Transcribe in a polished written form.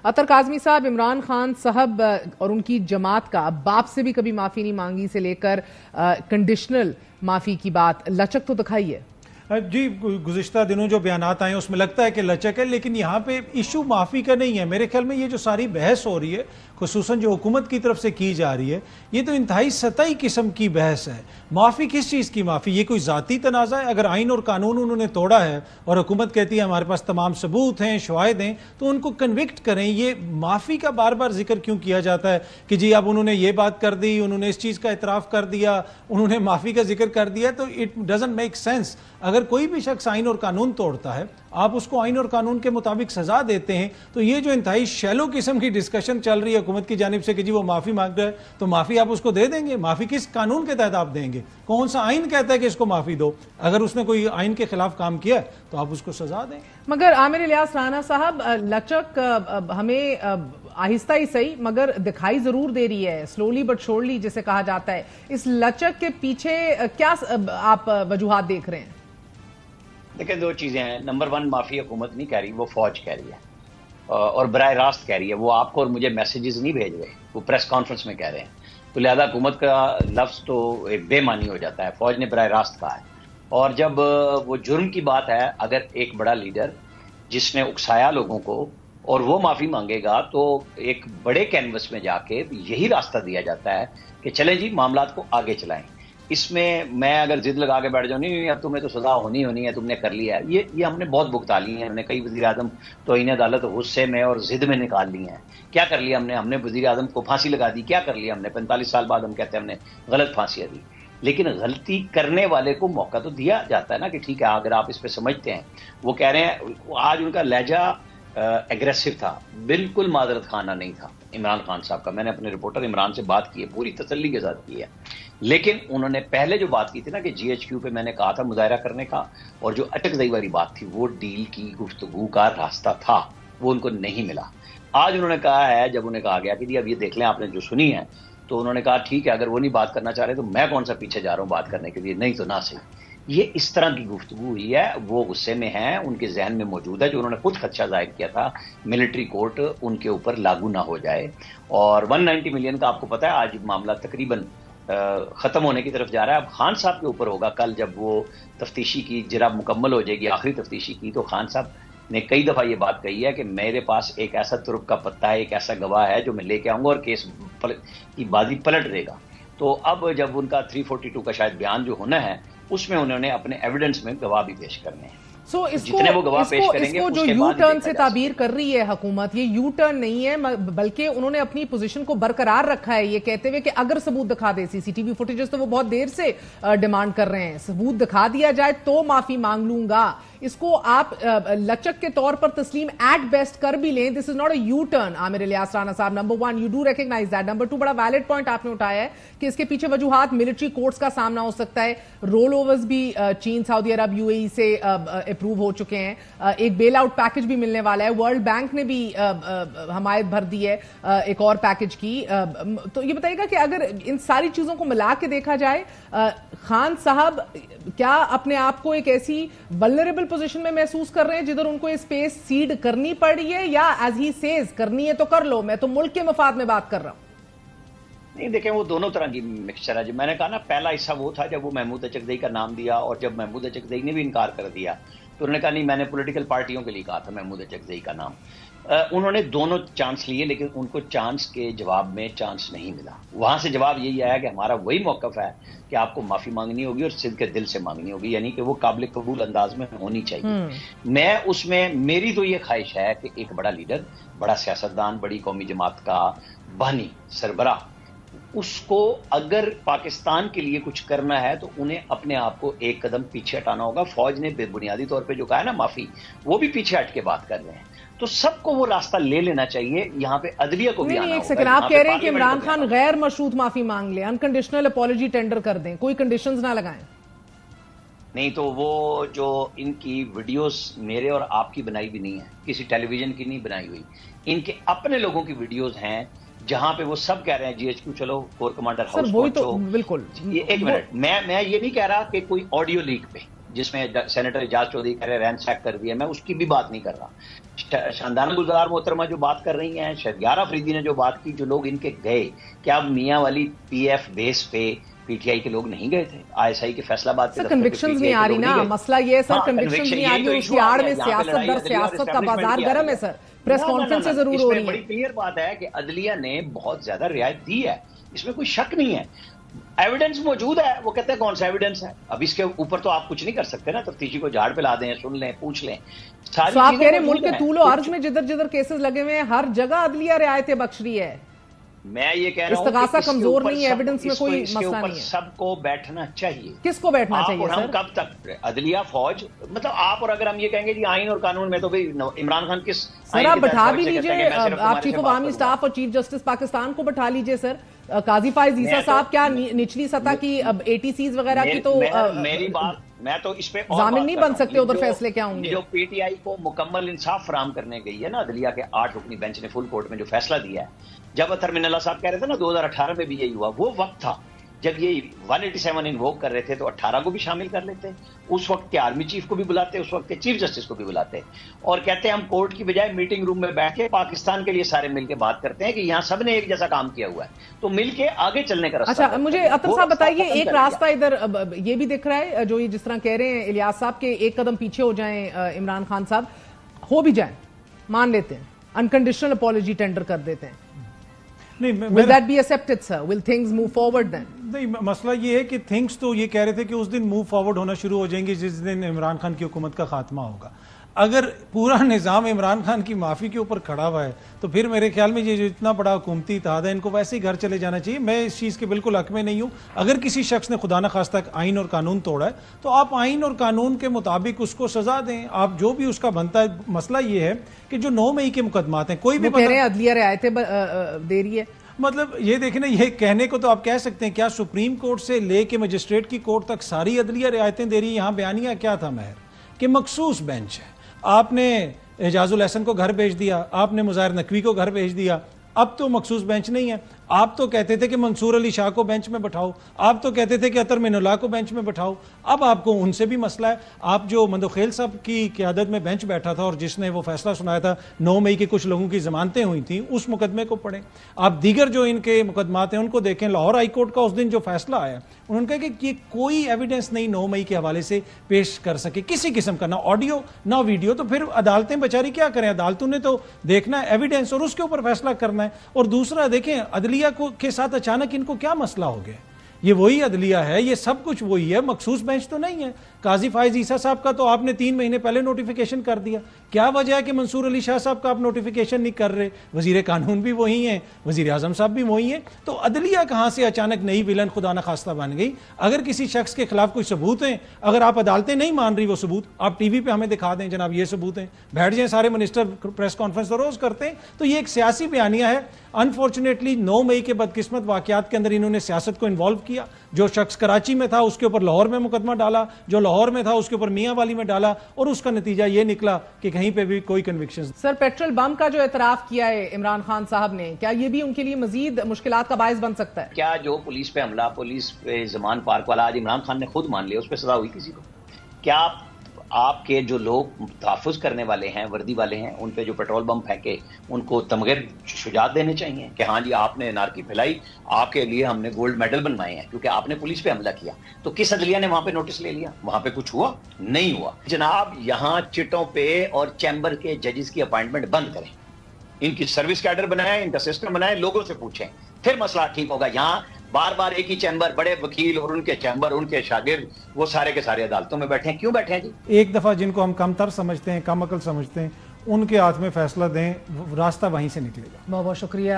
اطہر کاظمی صاحب، عمران خان صاحب اور ان کی جماعت کا باپ سے بھی کبھی معافی نہیں مانگی سے لے کر کنڈیشنل معافی کی بات، لچک تو دکھائی ہے؟ جی، گزشتہ دنوں جو بیانات آئے ہیں اس میں لگتا ہے کہ لچک ہے، لیکن یہاں پہ ایشو معافی کا نہیں ہے. میرے خیال میں یہ جو ساری بحث ہو رہی ہے، خصوصاً جو حکومت کی طرف سے کی جا رہی ہے، یہ تو انتہائی سطحی قسم کی بحث ہے. معافی کس چیز کی معافی؟ یہ کوئی ذاتی تنازع ہے؟ اگر آئین اور قانون انہوں نے توڑا ہے اور حکومت کہتی ہے ہمارے پاس تمام ثبوت ہیں، شواہد ہیں، تو ان کو کنوکٹ کریں. یہ معافی کا بار بار ذکر کیوں کیا جاتا ہے کہ جی اب انہوں نے یہ بات کر دی، انہوں نے اس چیز کا اعتراف کر دیا، انہوں نے معافی کا ذکر کر دیا؟ تو اٹ ڈزنٹ میک سینس. اگر کوئی بھی شخص آئین اور قانون توڑتا ہے، آپ اس کو آئین اور قانون کے مطابق سزا دیتے ہیں. تو یہ جو انتہائی شیلو قسم کی ڈسکشن چل رہی ہے حکومت کی جانب سے کہ جی وہ معافی مانگ رہا ہے، تو معافی آپ اس کو دے دیں گے؟ معافی کس قانون کے تحت آپ دیں گے؟ کون سا آئین کہتا ہے کہ اس کو معافی دو؟ اگر اس نے کوئی آئین کے خلاف کام کیا ہے تو آپ اس کو سزا دیں. مگر عامر الیاس رانا صاحب، لچک ہمیں آہستہ ہی صحیح مگر دکھائی ضرور دے رہی ہے، سلولی بٹ شورلی جسے کہا جاتا ہے. اس لچک کے پیچھے کیا آپ وجوہات دیکھ رہے ہیں؟ دیکھیں، دو چیزیں ہیں. نمبر ون، معافی حکومت نہیں کہہ رہی، وہ فوج کہہ رہی ہے اور براہ راست کہہ رہی ہے. وہ آپ کو اور مجھے میسیجز نہیں بھیج رہے، وہ پریس کانفرنس میں کہہ رہے ہیں. تو لہذا حکومت کا لفظ تو ایک بے معنی ہو جاتا ہے. فوج نے براہ راست کہا ہے. اور جب وہ جرم کی بات ہے، اگر ایک بڑا لیڈر جس نے اکسایا لوگوں کو اور وہ معافی مانگے گا تو ایک بڑے کینوس میں جا کے یہی راستہ دیا جاتا ہے کہ چلیں جی معاملات کو آگے چلائیں. اس میں اگر ضد لگا کے بیٹھ جاؤں، نہیں اب تمہیں تو سزا ہونی ہے، تم نے کر لیا ہے، یہ ہم نے بہت بھگتا لی ہیں. ہم نے کئی وزیر اعظم توہین عدالت غصے میں اور ضد میں نکال لی ہیں. کیا کر لیا ہم نے وزیر اعظم کو پھانسی لگا دی. کیا کر لیا ہم نے؟ 45 سال بعد ہم کہتے ہیں ہم نے غلط پھانسیاں دی. لیکن غلطی کرنے والے کو موقع تو دیا جاتا ہے نا کہ ٹھیک ہے اگر آپ اس پہ سمجھتے ہیں. وہ کہہ رہے ہیں، آج ان کا لہجہ ایگریسو تھا، بالکل معذرت خانہ نہیں تھا عمران خان صاحب کا. میں نے اپنے رپورٹر عمران سے بات کی ہے، پوری تسلی کے ساتھ کی ہے. لیکن انہوں نے پہلے جو بات کی تھی نا کہ جی ایچ کیو پہ میں نے کہا تھا مظاہرہ کرنے کا، اور جو اٹک گئی والی بات تھی، وہ ڈیل کی گفتگو کا راستہ تھا، وہ ان کو نہیں ملا. آج انہوں نے کہا ہے، جب انہیں کہا گیا کہ جی اب یہ دیکھ لیں آپ نے جو سنی ہے، تو انہوں نے کہا ٹھیک ہے اگر وہ نہیں بات کرنا چاہ رہے تو میں کون سا پیچھے جا رہا ہوں بات کرنے کے لیے، نہیں تو نہ صحیح. یہ اس طرح کی گفتگو ہوئی ہے. وہ غصے میں ہیں، ان کے ذہن میں موجود ہے جو انہوں نے خود خدشہ ظاہر کیا تھا ملٹری کورٹ ان کے اوپر لاگو نہ ہو جائے. اور 190 ملین کا آپ کو پتا ہے آج معاملہ تقریباً ختم ہونے کی طرف جا رہا ہے. اب خان صاحب کے اوپر ہوگا کل جب وہ تفتیشی کی جرا مکمل ہو جائے گی، آخری تفتیشی کی. تو خان صاحب نے کئی دفعہ یہ بات کہی ہے کہ میرے پاس ایک ایسا ترک کا پتہ ہے، ایک ایسا گواہ ہے جو میں لے کے آؤں گا اور کیس کی بازی پلٹ دے گا. تو اب جب ان کا 342 کا شاید بیان جو ہونا ہے، اس میں انہوں نے اپنے ایویڈنس میں گواہ بھی پیش کرنے ہیں. اس کو جو یو ٹرن سے تعبیر کر رہی ہے حکومت، یہ یو ٹرن نہیں ہے بلکہ انہوں نے اپنی پوزیشن کو برقرار رکھا ہے، یہ کہتے ہوئے کہ اگر ثبوت دکھا دے، سی سی ٹی وی فوٹیجز تو وہ بہت دیر سے ڈیمانڈ کر رہے ہیں، ثبوت دکھا دیا جائے تو معافی مانگ لوں گا. اس کو آپ لچک کے طور پر تسلیم ایٹ بیسٹ کر بھی لیں. This is not a U turn. Aamir Ilyas Rana Sahab, number 1 you do recognise that. Number 2 بڑا ویلڈ پوائنٹ آپ نے اٹھایا ہے کہ اس کے پیچھے وجوہات ملٹری کورٹس کا سامنا ہو سکتا ہے. رول اوورز بھی چین، سعودی عرب، یو اے ای سے اپروو ہو چکے ہیں. ایک بیل آؤٹ پیکج بھی ملنے والا ہے. ورلڈ بینک نے بھی حمایت بھر دی ہے ایک اور پیکج کی. تو یہ بتائیے گا کہ اگر ان ساری چیزوں کو ملا کے دیکھا جائے، خان صاحب کیا اپنے آپ کو ایک ایسی ولنریبل پوزیشن میں محسوس کر رہے ہیں جدھر ان کو اسپیس سیڈ کرنی پڑ رہی ہے، یا ایز ہی سیز کرنی ہے تو کر لو، میں تو ملک کے مفاد میں بات کر رہا ہوں؟ نہیں دیکھیں، وہ دونوں طرح کی مکسچر ہے. جو میں نے کہا نا، پہلا حصہ وہ تھا جب وہ محمود اچکزئی کا نام دیا، اور جب محمود اچکزئی نے بھی انکار کر دیا تو انہوں نے کہا نہیں میں نے پولیٹیکل پارٹیوں کے لیے کہا تھا محمود اچکزئی کا نام. انہوں نے دونوں چانس لیے، لیکن ان کو چانس کے جواب میں چانس نہیں ملا. وہاں سے جواب یہی آیا کہ ہمارا وہی موقف ہے کہ آپ کو معافی مانگنی ہوگی اور صدق کے دل سے مانگنی ہوگی، یعنی کہ وہ قابل قبول انداز میں ہونی چاہیے. میں اس میں میری تو یہ خواہش ہے کہ ایک بڑا لیڈر، بڑا سیاستدان، بڑی قومی جماعت کا بانی سربراہ، اس کو اگر پاکستان کے لیے کچھ کرنا ہے تو انہیں اپنے آپ کو ایک قدم پیچھے ہٹانا ہوگا. فوج نے بنیادی طور پہ جو کہا ہے نا معافی، وہ بھی پیچھے ہٹ کے بات کر رہے ہیں. تو سب کو وہ راستہ لے لینا چاہیے. یہاں پہ عدلیہ کو بھی آنا ہوگا. ایک سیکنڈ، آپ کہہ رہے ہیں کہ عمران خان غیر مشروط معافی مانگ لیں، انکنڈیشنل اپالوجی ٹینڈر کر دیں، کوئی کنڈیشنز نہ لگائیں؟ نہیں تو وہ جو ان کی ویڈیوز میرے اور آپ کی بنائی بھی نہیں ہے، کسی ٹیلی ویژن کی نہیں بنائی ہوئی، ان کے اپنے لوگوں کی ویڈیوز ہیں جہاں پہ وہ سب کہہ رہے ہیں جی ایچ کیو چلو، کور کمانڈر ہاؤس پہنچو. بالکل ایک منٹ، میں یہ نہیں کہہ رہا کہ کوئی آڈیو لیک پہ، جس میں سینیٹر اعجاز چودھری کہہ رہے رینسیک کر دیا، میں اس کی بھی بات نہیں کر رہا. شاندانہ گلزار محترمہ جو بات کر رہی ہیں، شہریار افریدی نے جو بات کی، جو لوگ ان کے گئے، کیا میاں والی پی ایف بیس پہ پی ٹی آئی کے لوگ نہیں گئے تھے؟ آئی ایس آئی کے فیصلہ بات سر کنوکشنز نہیں آ رہی نا، مسئلہ یہ ہے سر کنوکشنز نہیں آ رہی ہے، اس کی آڑ میں سیاست در سیاست کا بازار گرم ہے سر. پریس کانفرنس سے ضرور ہو رہی ہے. بڑی کلیئر بات ہے کہ عدلیہ نے بہت زیادہ رعایت دی ہے، اس میں کوئی شک نہیں ہے. ایویڈنس موجود ہے، وہ کہتے ہیں کون سا ایویڈنس ہے؟ اب اس کے اوپر تو آپ کچھ نہیں کر سکتے نا، تفتیشی کو جھاڑ پہ لا دیں، سن لیں، پوچھ لیں. تو آپ کہہ رہے ہیں ملک کے طول و عرض میں جدھر جدھر کیسز لگے ہوئے ہیں ہر جگہ عدلیہ رعایتیں بخش رہی ہے. میں یہ کہہ رہا ہوں استغاثہ کمزور نہیں ہے، ایویڈنس میں کوئی مسئلہ نہیں ہے. سب کو بیٹھنا چاہیے. کس کو بیٹھنا چاہیے سر؟ کب تک عدلیہ، فوج، مطلب آپ اور اگر ہم یہ کہیں گے جی آئین اور قانون میں، تو عمران خان کس سر آپ بٹھا بھی لیجئے، آپ چیف آف آرمی اسٹاف اور چیف جسٹس پاکستان کو بٹھا لیجئے سر. قاضی فائز عیسیٰ صاحب کیا نچلی سطح کی اے ٹی سیز وغیرہ کی تو میری بات، میں تو اس پہ ضامن نہیں بن سکتے، ادھر فیصلے کیا ہوں گے؟ جو پی ٹی آئی کو مکمل انصاف فراہم کرنے گئی ہے نا عدلیہ کے 8 رکنی بینچ نے فل کورٹ میں جو فیصلہ دیا ہے، جب اطہر من اللہ صاحب کہہ رہے تھے نا 2018 میں بھی یہی ہوا، وہ وقت تھا جب یہ 187 انووک کر رہے تھے، تو 18 کو بھی شامل کر لیتے، اس وقت کے آرمی چیف کو بھی بلاتے، اس وقت کے چیف جسٹس کو بھی بلاتے، اور کہتے ہیں ہم کورٹ کی بجائے میٹنگ روم میں بیٹھ کے پاکستان کے لیے سارے مل کے بات کرتے ہیں کہ یہاں سب نے ایک جیسا کام کیا ہوا ہے، تو مل کے آگے چلنے کا راستہ. اچھا مجھے اطہر صاحب بتائیے، ایک راستہ ادھر یہ بھی دکھ رہا ہے جو یہ جس طرح کہہ رہے ہیں الیاس صاحب کے ایک قدم پیچھے ہو جائیں عمران خان صاحب، ہو بھی جائیں، مان لیتے ہیں، انکنڈیشنل اپالوجی ٹینڈر کر دیتے ہیں. Will that be accepted, sir? Will things move forward then? نہیں، مسئلہ یہ ہے کہ تھنگس تو یہ کہہ رہے تھے کہ اس دن موو فارورڈ ہونا شروع ہو جائیں گے جس دن عمران خان کی حکومت کا خاتمہ ہوگا. اگر پورا نظام عمران خان کی معافی کے اوپر کھڑا ہوا ہے تو پھر میرے خیال میں یہ جو اتنا بڑا حکومتی اتحاد ہے ان کو ویسے ہی گھر چلے جانا چاہیے. میں اس چیز کے بالکل حق میں نہیں ہوں. اگر کسی شخص نے خدا نخواستہ آئین اور قانون توڑا ہے تو آپ آئین اور قانون کے مطابق اس کو سزا دیں، آپ جو بھی اس کا بنتا ہے. مسئلہ یہ ہے کہ جو 9 مئی کے مقدمات ہیں، کوئی بھی کہہ رہے ہیں عدلیہ رعایتیں دے رہی ہے. مطلب یہ دیکھیں نا، یہ کہنے کو تو آپ کہہ سکتے ہیں، کیا سپریم کورٹ سے لے کے مجسٹریٹ کی کورٹ تک ساری عدلیہ رعایتیں دے رہی ہیں؟ یہاں بیانیہ کیا تھا مہر کہ مخصوص بینچ ہے. آپ نے اعجاز الحسن کو گھر بھیج دیا، آپ نے مظاہر نقوی کو گھر بھیج دیا. اب تو مخصوص بینچ نہیں ہے. آپ تو کہتے تھے کہ منصور علی شاہ کو بینچ میں بٹھاؤ، آپ تو کہتے تھے کہ اطہر من اللہ کو بینچ میں بٹھاؤ. اب آپ کو ان سے بھی مسئلہ ہے. آپ جو مندوخیل صاحب کی قیادت میں بینچ بیٹھا تھا اور جس نے وہ فیصلہ سنایا تھا 9 مئی کے کچھ لوگوں کی ضمانتیں ہوئی تھیں، اس مقدمے کو پڑھیں. آپ دیگر جو ان کے مقدمات ہیں ان کو دیکھیں. لاہور ہائی کورٹ کا اس دن جو فیصلہ آیا، انہوں نے کہا کہ یہ کوئی ایویڈنس نہیں 9 مئی کے حوالے سے پیش کر سکے کسی قسم کا، نہ آڈیو نہ ویڈیو. تو پھر عدالتیں بیچاری کیا کریں؟ عدالتوں نے تو دیکھنا ہے ایویڈنس اور اس کے اوپر فیصلہ کرنا ہے. اور دوسرا دیکھیں عدلیہ کے ساتھ اچانک ان کو کیا مسئلہ ہو گیا؟ یہ وہی عدلیہ ہے، یہ سب کچھ وہی ہے، مخصوص بینچ تو نہیں ہے. قاضی فائز عیسیٰ صاحب کا تو آپ نے 3 مہینے پہلے نوٹیفیکیشن کر دیا. کیا وجہ ہے کہ منصور علی شاہ صاحب کا آپ نوٹیفیکیشن نہیں کر رہے؟ وزیر قانون بھی وہی ہیں، وزیر اعظم صاحب بھی وہی ہیں. تو عدلیہ کہاں سے اچانک نئی ویلن خدا نخواستہ بن گئی؟ اگر کسی شخص کے خلاف کوئی ثبوت ہیں، اگر آپ عدالتیں نہیں مان رہی وہ ثبوت، آپ ٹی وی پہ ہمیں دکھا دیں جناب یہ ثبوت ہیں، بیٹھ جائیں سارے منسٹر پریس کانفرنس تو روز کرتے ہیں. تو یہ ایک سیاسی بیانیہ ہے. انفارچونیٹلی 9 مئی کے بدقسمت واقعات کے اندر انہوں نے سیاست کو انوالو کیا. جو شخص کراچی میں تھا اس کے اوپر لاہور میں مقدمہ ڈالا، جو لاہور میں تھا اس کے اوپر میاں والی میں ڈالا، اور اس کا نتیجہ یہ نکلا کہ کہیں پہ بھی کوئی کنوکشن. سر پیٹرول بم کا جو اعتراف کیا ہے عمران خان صاحب نے، کیا یہ بھی ان کے لیے مزید مشکلات کا باعث بن سکتا ہے؟ کیا جو پولیس پہ حملہ، پولیس پہ زمان پارک والا آج عمران خان نے خود مان لیا، اس پہ سزا ہوئی کسی کو؟ کیا آپ کے جو لوگ تحفظ کرنے والے ہیں، وردی والے ہیں، ان پہ جو پیٹرول بم پھینکے ان کو تمغے شجاعت دینے چاہیے کہ ہاں جی آپ نے نارکی پھیلائی، آپ کے لیے ہم نے گولڈ میڈل بنوائے ہیں کیونکہ آپ نے پولیس پہ حملہ کیا. تو کس عدلیہ نے وہاں پہ نوٹس لے لیا؟ وہاں پہ کچھ ہوا نہیں ہوا. جناب یہاں چٹوں پہ اور چیمبر کے ججز کی اپائنٹمنٹ بند کریں، ان کی سروس کیڈر بنائیں، ان کا سسٹم بنائیں، لوگوں سے پوچھیں، پھر مسئلہ ٹھیک ہوگا. یہاں بار بار ایک ہی چیمبر، بڑے وکیل اور ان کے چیمبر، ان کے شاگرد، وہ سارے کے سارے عدالتوں میں بیٹھے ہیں. کیوں بیٹھے ہیں جی؟ ایک دفعہ جن کو ہم کم تر سمجھتے ہیں، کم عقل سمجھتے ہیں، ان کے ہاتھ میں فیصلہ دیں، راستہ وہیں سے نکلے گا. بہت بہت شکریہ.